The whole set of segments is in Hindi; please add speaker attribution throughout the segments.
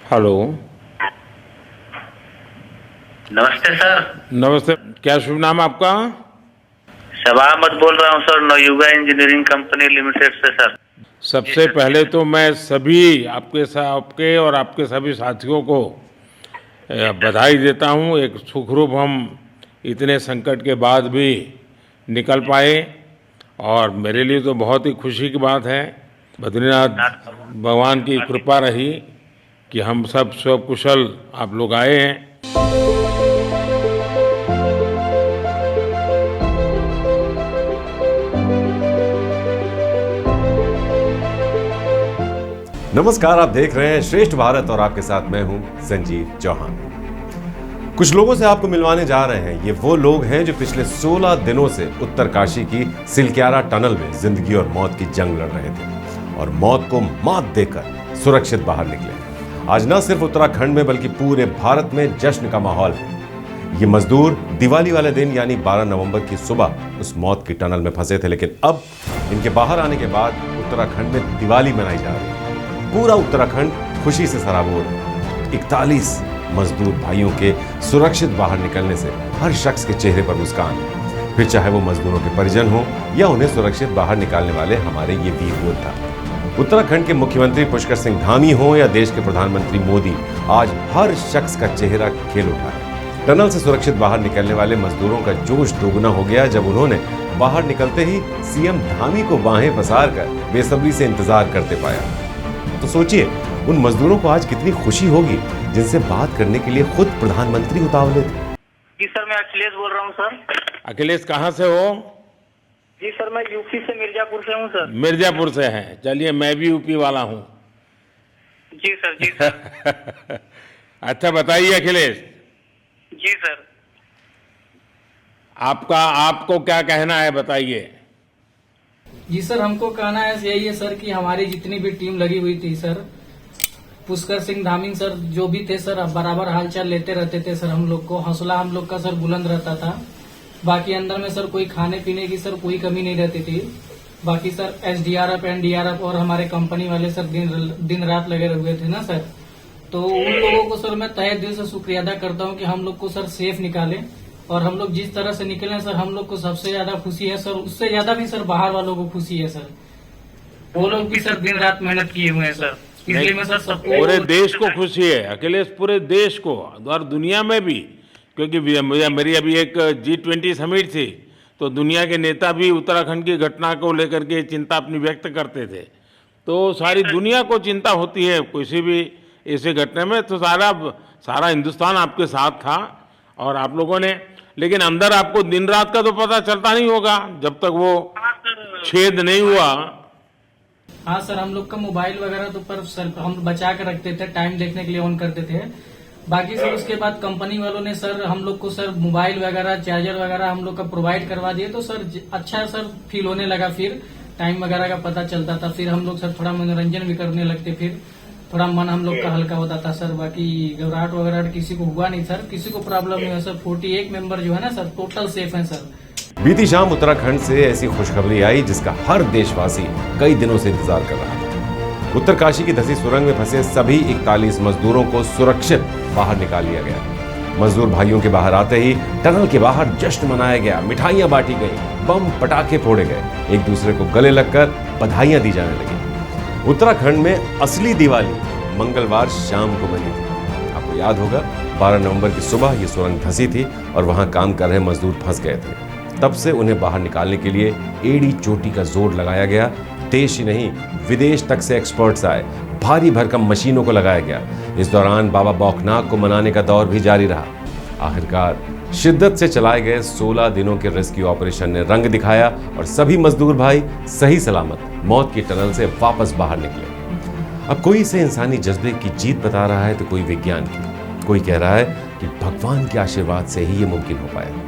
Speaker 1: हेलो।
Speaker 2: नमस्ते सर।
Speaker 1: नमस्ते। क्या शुभ नाम आपका?
Speaker 2: शबा अहमद बोल रहा हूँ sir, Navayuga engineering company limited से सर।
Speaker 1: सबसे पहले तो मैं सभी आपके और आपके सभी साथियों को बधाई देता हूँ। एक सुखरूप हम इतने संकट के बाद भी निकल पाए और मेरे लिए तो बहुत ही खुशी की बात है। बद्रीनाथ भगवान की कृपा रही कि हम सब सकुशल आप लोग आए हैं।
Speaker 3: नमस्कार, आप देख रहे हैं श्रेष्ठ भारत और आपके साथ मैं हूं संजीव चौहान। कुछ लोगों से आपको मिलवाने जा रहे हैं। ये वो लोग हैं जो पिछले 16 दिनों से उत्तरकाशी की सिलक्यारा टनल में जिंदगी और मौत की जंग लड़ रहे थे और मौत को मात देकर सुरक्षित बाहर निकले। आज न सिर्फ उत्तराखंड में बल्कि पूरे भारत में जश्न का माहौल है। ये मजदूर दिवाली वाले दिन यानी 12 नवंबर की सुबह उस मौत की टनल में फंसे थे, लेकिन अब इनके बाहर आने के बाद उत्तराखंड में दिवाली मनाई जा रही है। पूरा उत्तराखंड खुशी से सराबोर है। 41 मजदूर भाइयों के सुरक्षित बाहर निकलने से हर शख्स के चेहरे पर मुस्कान है, फिर चाहे वो मजदूरों के परिजन हो या उन्हें सुरक्षित बाहर निकालने वाले हमारे ये वीर योद्धा। उत्तराखंड के मुख्यमंत्री पुष्कर सिंह धामी हो या देश के प्रधानमंत्री मोदी, आज हर शख्स का चेहरा खेल उठा है। टनल से सुरक्षित बाहर निकलने वाले मजदूरों का जोश दोगुना हो गया जब उन्होंने बाहर निकलते ही सीएम धामी को बाहें पसार कर बेसब्री से इंतजार करते पाया। तो सोचिए उन मजदूरों को आज कितनी खुशी होगी जिनसे बात करने के लिए खुद प्रधानमंत्री उतावले थे।
Speaker 2: जी सर, मैं अखिलेश बोल रहा हूँ सर।
Speaker 1: अखिलेश कहाँ से हो?
Speaker 2: जी सर, मैं यूपी से मिर्जापुर से हूँ सर।
Speaker 1: मिर्जापुर से हैं। चलिए, मैं भी यूपी वाला हूँ।
Speaker 2: जी सर, जी सर।
Speaker 1: अच्छा बताइए अखिलेश,
Speaker 2: जी सर।
Speaker 1: आपको क्या कहना है, बताइए।
Speaker 4: जी सर, हमको कहना है यही है सर कि हमारी जितनी भी टीम लगी हुई थी सर, पुष्कर सिंह धामी सर जो भी थे सर, बराबर हालचाल लेते रहते थे सर। हम लोग को हौसला हम लोग का सर बुलंद रहता था। बाकी अंदर में सर कोई खाने पीने की सर कोई कमी नहीं रहती थी। बाकी सर एसडीआरएफ एनडीआरएफ और हमारे कंपनी वाले सर दिन रात लगे हुए थे ना सर। तो उन लोगों को सर मैं तहे दिल से शुक्रिया अदा करता हूँ कि हम लोग को सर सेफ निकाले और हम लोग जिस तरह से निकले सर, हम लोग को सबसे ज्यादा खुशी है सर। उससे ज्यादा भी सर बाहर वालों को खुशी है सर। वो लोग भी सर दिन रात मेहनत किए हुए हैं सर। इसलिए मैं सर सबको,
Speaker 1: पूरे देश को खुशी है अखिलेश, पूरे देश को और दुनिया में भी, क्योंकि मेरी अभी एक G20 समिट थी तो दुनिया के नेता भी उत्तराखंड की घटना को लेकर के चिंता अपनी व्यक्त करते थे। तो सारी दुनिया को चिंता होती है किसी भी ऐसे घटना में, तो सारा हिंदुस्तान आपके साथ था और आप लोगों ने, लेकिन अंदर आपको दिन रात का तो पता चलता नहीं होगा जब तक वो छेद नहीं हुआ।
Speaker 4: हाँ सर, हम लोग का मोबाइल वगैरह तो पर सर हम बचा कर रखते थे, टाइम देखने के लिए ऑन करते थे। बाकी सर उसके बाद कंपनी वालों ने सर हम लोग को सर मोबाइल वगैरह चार्जर वगैरह हम लोग का प्रोवाइड करवा दिए, तो सर अच्छा सर फील होने लगा। फिर टाइम वगैरह का पता चलता था, फिर हम लोग सर थोड़ा मनोरंजन भी करने लगते, फिर थोड़ा मन हम लोग का हल्का होता था सर। बाकी घबराहट वगैरह किसी को हुआ नहीं सर, किसी को प्रॉब्लम नहीं है सर। 41 मेंबर जो है ना सर टोटल सेफ है सर।
Speaker 3: बीती शाम उत्तराखंड से ऐसी खुशखबरी आई जिसका हर देशवासी कई दिनों से इंतजार कर रहा था। उत्तरकाशी की धसी सुरंग में फंसे सभी 41 मजदूरों को सुरक्षित बाहर निकाल लिया गया। मजदूर भाइयों के बाहर आते ही टनल के बाहर जश्न मनाया गया, मिठाइयां बांटी गई, बम पटाखे फोड़े गए, एक दूसरे को गले लगकर बधाइयां दी जाने लगी। उत्तराखंड में असली दिवाली मंगलवार शाम को बनी थी। आपको याद होगा 12 नवंबर की सुबह ये सुरंग धंसी थी और वहां काम कर रहे मजदूर फंस गए थे। तब से उन्हें बाहर निकालने के लिए एड़ी चोटी का जोर लगाया गया। देश ही नहीं विदेश तक से एक्सपर्ट्स आए, भारी भरकम मशीनों को लगाया गया। इस दौरान बाबा बौखनाक को मनाने का दौर भी जारी रहा। आखिरकार शिद्दत से चलाए गए 16 दिनों के रेस्क्यू ऑपरेशन ने रंग दिखाया और सभी मजदूर भाई सही सलामत मौत की टनल से वापस बाहर निकले। अब कोई इसे इंसानी जज्बे की जीत बता रहा है तो कोई विज्ञान की, कोई कह रहा है कि भगवान के आशीर्वाद से ही ये मुमकिन हो पाया।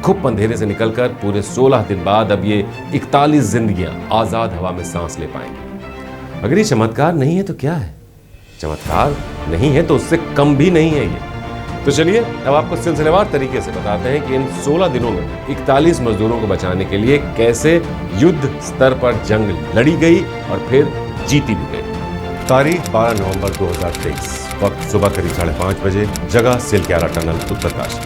Speaker 3: खूब अंधेरे से निकलकर पूरे 16 दिन बाद अब ये 41 जिंदगियां आजाद हवा में सांस ले पाएंगी। अगर ये चमत्कार नहीं है तो क्या है? चमत्कार नहीं है तो उससे कम भी नहीं है ये। तो चलिए अब आपको सिलसिलेवार तरीके से बताते हैं कि इन 16 दिनों में 41 मजदूरों को बचाने के लिए कैसे युद्ध स्तर पर जंग लड़ी गई और फिर जीती भी गई। तारीख 12 नवंबर 2023, वक्त सुबह करीब 5:30 बजे, जगह सिलक्यारा टनल, उत्तरकाशी।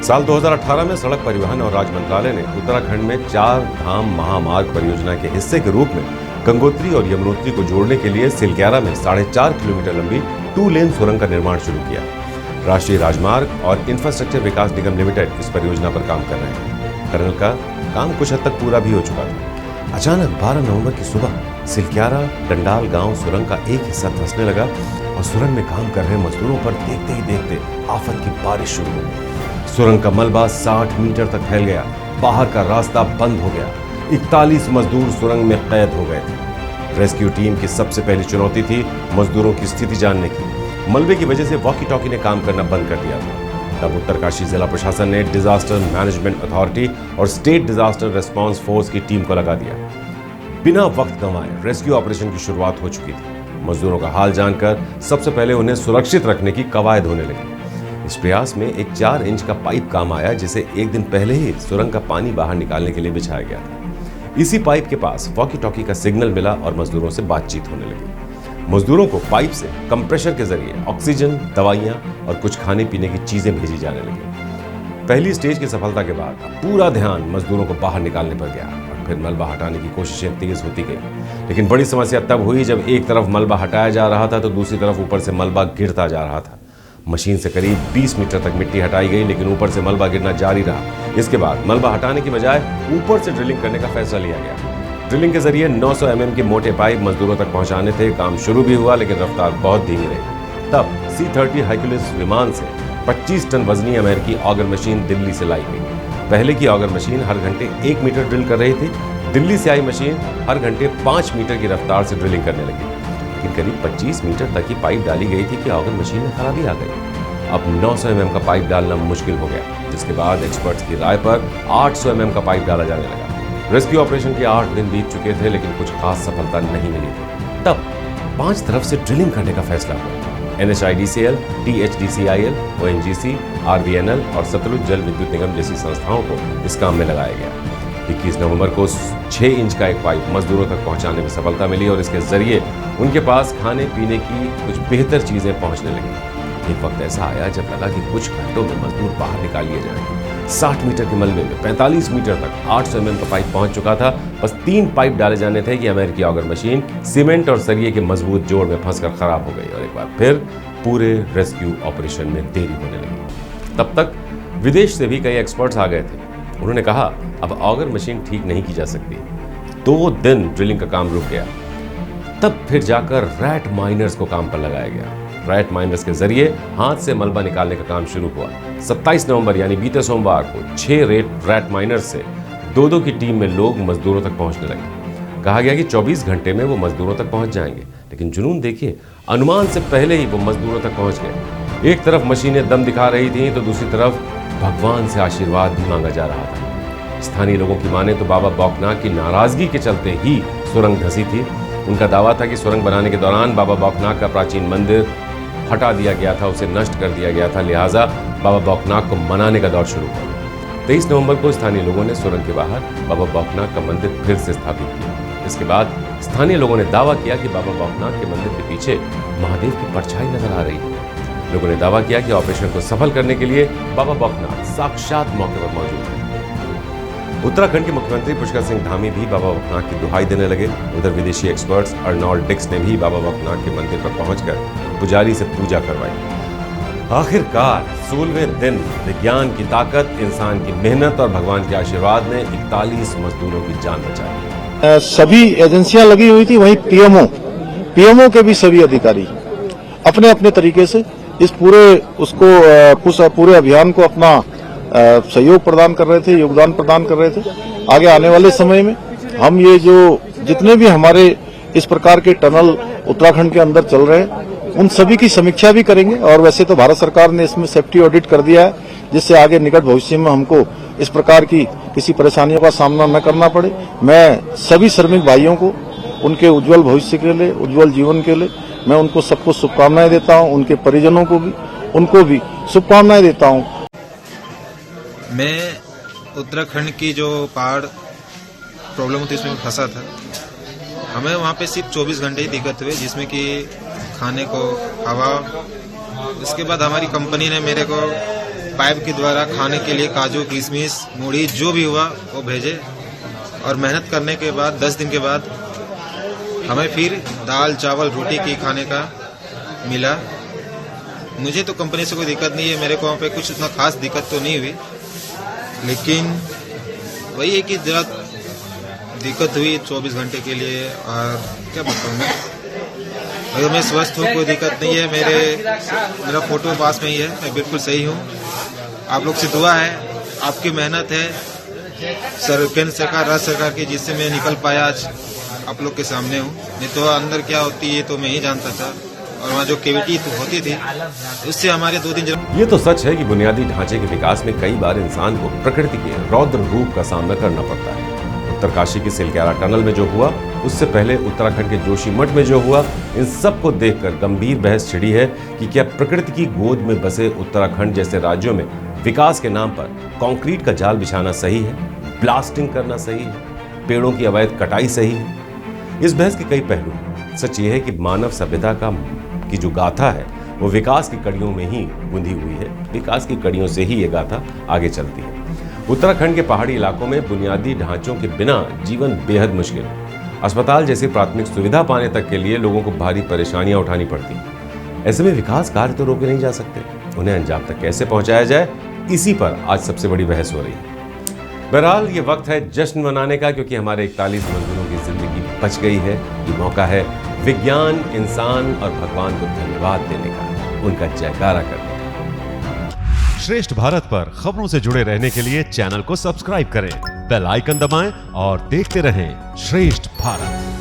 Speaker 3: साल 2018 में सड़क परिवहन और राज्य मंत्रालय ने उत्तराखंड में 4 धाम महामार्ग परियोजना के हिस्से के रूप में गंगोत्री और यमुनोत्री को जोड़ने के लिए सिलक्यारा में 4.5 किलोमीटर लंबी 2 लेन सुरंग का निर्माण शुरू किया। राष्ट्रीय राजमार्ग और इंफ्रास्ट्रक्चर विकास निगम लिमिटेड इस परियोजना पर काम कर रहे हैं। टनल का काम कुछ हद तक पूरा भी हो चुका था। अचानक 12 नवंबर की सुबह सिलक्यारा डंडाल गांव सुरंग का एक हिस्सा धंसने लगा और सुरंग में काम कर रहे मजदूरों पर देखते ही देखते आफत की बारिश शुरू हो गई। सुरंग का मलबा 60 मीटर तक फैल गया, बाहर का रास्ता बंद हो गया। 41 मजदूर सुरंग में कैद हो गए थे। रेस्क्यू टीम की सबसे पहली चुनौती थी मजदूरों की स्थिति जानने की। मलबे की वजह से वॉकी टॉकी ने काम करना बंद कर दिया था। तब उत्तरकाशी जिला प्रशासन ने डिजास्टर मैनेजमेंट अथॉरिटी और स्टेट डिजास्टर रिस्पांस फोर्स की टीम को लगा दिया। बिना वक्त गंवाए रेस्क्यू ऑपरेशन की शुरुआत हो चुकी थी। मजदूरों का हाल जानकर सबसे पहले उन्हें सुरक्षित रखने की कवायद होने लगी। इस प्रयास में एक 4 इंच का पाइप काम आया, जिसे एक दिन पहले ही सुरंग का पानी बाहर निकालने के लिए बिछाया गया था। इसी पाइप के पास वॉकी टॉकी का सिग्नल मिला और मजदूरों से बातचीत होने लगी। मजदूरों को पाइप से कंप्रेशर के जरिए ऑक्सीजन, दवाइयां और कुछ खाने पीने की चीजें भेजी जाने लगी। पहली स्टेज की सफलता के बाद पूरा ध्यान मजदूरों को बाहर निकालने पर गया और फिर मलबा हटाने की कोशिशें तेज होती गई। लेकिन बड़ी समस्या तब हुई जब एक तरफ मलबा हटाया जा रहा था तो दूसरी तरफ ऊपर से मलबा गिरता जा रहा था। मशीन से करीब 20 मीटर तक मिट्टी हटाई गई, लेकिन ऊपर से मलबा गिरना जारी रहा। इसके बाद मलबा हटाने की बजाय ऊपर से ड्रिलिंग करने का फैसला लिया गया। ड्रिलिंग के जरिए 900 mm के मोटे पाइप मजदूरों तक पहुंचाने थे। काम शुरू भी हुआ, लेकिन रफ्तार बहुत धीमी रही। तब C-30 हाइकुलिस विमान से 25 टन वजनी अमेरिकी ऑगर मशीन दिल्ली से लाई गई। पहले की ऑगर मशीन हर घंटे 1 मीटर ड्रिल कर रही थी। दिल्ली से आई मशीन हर घंटे 5 मीटर की रफ्तार से ड्रिलिंग करने लगी। लेकिन करीब 25 मीटर तक ही पाइप डाली गई थी कि ऑगर मशीन में खराबी आ गई। अब 900 mm का पाइप डालना मुश्किल हो गया, जिसके बाद एक्सपर्ट्स की राय पर 800 mm का पाइप डाला जाने लगा। रेस्क्यू ऑपरेशन के 8 दिन बीत चुके थे, लेकिन कुछ खास सफलता नहीं मिली थी। तब 5 तरफ से ड्रिलिंग करने का फैसला हुआ। NHIDCL, THDCIL, ONGC, RVNL और सतलुज जल विद्युत निगम जैसी संस्थाओं को इस काम में लगाया गया। 21 नवंबर को 6 इंच का एक पाइप मजदूरों तक पहुंचाने में सफलता मिली और इसके जरिए उनके पास खाने पीने की कुछ बेहतर चीजें पहुंचने लगी। एक वक्त ऐसा आया जब लगा कि कुछ घंटों में मजदूर बाहर निकाल लिए जाएंगे। 60 मीटर के मलबे में 45 मीटर तक 800 mm का पाइप पहुंच चुका था। बस 3 पाइप डाले जाने थे कि अमेरिकी ऑगर मशीन सीमेंट और सरिये के मजबूत जोड़ में फंसकर खराब हो गई और एक बार फिर पूरे रेस्क्यू ऑपरेशन में देरी होने लगी। तब तक विदेश से भी कई एक्सपर्ट्स आ गए थे। उन्होंने कहा अब ऑगर मशीन ठीक नहीं की जा सकती। 2 दिन ड्रिलिंग का काम रुक गया। तब फिर जाकर रैट माइनर्स को काम पर लगाया गया। रैट माइनर्स के जरिए हाथ से मलबा निकालने का काम शुरू हुआ। 27 नवंबर यानी बीते सोमवार को 6 रैट माइनर्स से 2-2 की टीम में लोग मजदूरों तक पहुंचने लगे। कहा गया कि 24 घंटे में वो मजदूरों तक पहुंच जाएंगे, लेकिन जुनून देखिए, अनुमान से पहले ही वो मजदूरों तक पहुंच गए। एक तरफ मशीनें दम दिखा रही थीं तो दूसरी तरफ भगवान से आशीर्वाद भी मांगा जा रहा था। स्थानीय लोगों की माने तो बाबा बौखनाक की नाराजगी के चलते ही सुरंग धंसी थी। उनका दावा था कि सुरंग बनाने के दौरान बाबा बौखनाक का प्राचीन मंदिर हटा दिया गया था, उसे नष्ट कर दिया गया था, लिहाजा बाबा बौखनाक को मनाने का दौर शुरू हुआ। 23 नवंबर को स्थानीय लोगों ने सुरंग के बाहर बाबा बौखनाक का मंदिर फिर से स्थापित किया। इसके बाद स्थानीय लोगों ने दावा किया कि बाबा बौखनाक के मंदिर के पीछे महादेव की परछाई नजर आ रही है। लोगों ने दावा किया कि ऑपरेशन को सफल करने के लिए बाबा बौखनाक साक्षात मौके पर मौजूद है। उत्तराखंड के मुख्यमंत्री पुष्कर सिंह धामी भी बाबा बौखनाक की दुहाई देने लगे। उधर विदेशी एक्सपर्ट्स अर्नोल्ड डिक्स ने भी बाबा बौखनाक के मंदिर पर पहुंचकर पुजारी से पूजा करवाई। आखिरकार 16वें दिन विज्ञान की ताकत, इंसान की मेहनत और भगवान के आशीर्वाद ने 41 मजदूरों की जान बचाई।
Speaker 5: सभी एजेंसियां लगी हुई थी, वहीं पीएमओ के भी सभी अधिकारी अपने अपने तरीके से इस पूरे अभियान को अपना सहयोग प्रदान कर रहे थे, योगदान प्रदान कर रहे थे। आगे आने वाले समय में हम ये जो जितने भी हमारे इस प्रकार के टनल उत्तराखंड के अंदर चल रहे हैं, उन सभी की समीक्षा भी करेंगे। और वैसे तो भारत सरकार ने इसमें सेफ्टी ऑडिट कर दिया है, जिससे आगे निकट भविष्य में हमको इस प्रकार की किसी परेशानियों का सामना न करना पड़े। मैं सभी श्रमिक भाइयों को उनके उज्जवल भविष्य के लिए, उज्जवल जीवन के लिए मैं उनको सबको शुभकामनाएं देता हूं। उनके परिजनों को भी, उनको भी शुभकामनाएं देता हूं।
Speaker 6: मैं उत्तराखंड की जो पहाड़ प्रॉब्लम होती है उसमें फंसा था। हमें वहाँ पे सिर्फ 24 घंटे ही दिक्कत हुई, जिसमें कि खाने को, हवा। उसके बाद हमारी कंपनी ने मेरे को पाइप के द्वारा खाने के लिए काजू, किशमिश, मूढ़ी जो भी हुआ वो भेजे। और मेहनत करने के बाद 10 दिन के बाद हमें फिर दाल, चावल, रोटी की खाने का मिला। मुझे तो कंपनी से कोई दिक्कत नहीं है, मेरे को वहाँ पे कुछ उतना खास दिक्कत तो नहीं हुई, लेकिन वही है कि जरा दिक्कत हुई 24 घंटे के लिए। और क्या बताऊँ मैं, अगर मैं स्वस्थ हूँ, कोई दिक्कत नहीं है। मेरा फोटो पास में ही है, मैं बिल्कुल सही हूँ। आप लोग से दुआ है, आपकी मेहनत है, केंद्र सरकार, राज्य सरकार की, जिससे मैं निकल पाया आज आप लोग के सामने हूँ। नहीं तो अंदर क्या होती है तो मैं ही जानता था, और वहाँ जो कैविटी होती थी उससे हमारे 2 दिन।
Speaker 3: ये तो सच है कि बुनियादी ढांचे के विकास में कई बार इंसान को प्रकृति के रौद्र रूप का सामना करना पड़ता है। उत्तरकाशी की सिलक्यारा टनल में जो हुआ, उससे पहले उत्तराखंड के जोशीमठ में जो हुआ, इन सब को देखकर गंभीर बहस छिड़ी है कि क्या प्रकृति की गोद में बसे उत्तराखंड जैसे राज्यों में विकास के नाम पर कंक्रीट का जाल बिछाना सही है, ब्लास्टिंग करना सही है, पेड़ों की अवैध कटाई सही है। इस बहस के कई पहलू हैं। सच ये है कि मानव सभ्यता की जो गाथा है वो विकास की कड़ियों में ही बंधी हुई है। विकास की कड़ियों से ही ये गाथा आगे चलती है। उत्तराखंड के पहाड़ी इलाकों में बुनियादी ढांचों के बिना जीवन बेहद मुश्किल है। अस्पताल जैसी प्राथमिक सुविधा पाने तक के लिए लोगों को भारी परेशानियां उठानी पड़ती हैं। ऐसे में विकास कार्य तो रोके नहीं जा सकते, उन्हें अंजाम तक कैसे पहुंचाया जाए, इसी पर आज सबसे बड़ी बहस हो रही है। बहरहाल ये वक्त है जश्न मनाने का, क्योंकि हमारे 41 मजदूरों की जिंदगी बच गई है। ये मौका है विज्ञान, इंसान और भगवान को धन्यवाद देने का, उनका जयकारा करने का।
Speaker 7: श्रेष्ठ भारत पर खबरों से जुड़े रहने के लिए चैनल को सब्सक्राइब करें, बेल आइकन दबाएं और देखते रहें श्रेष्ठ भारत।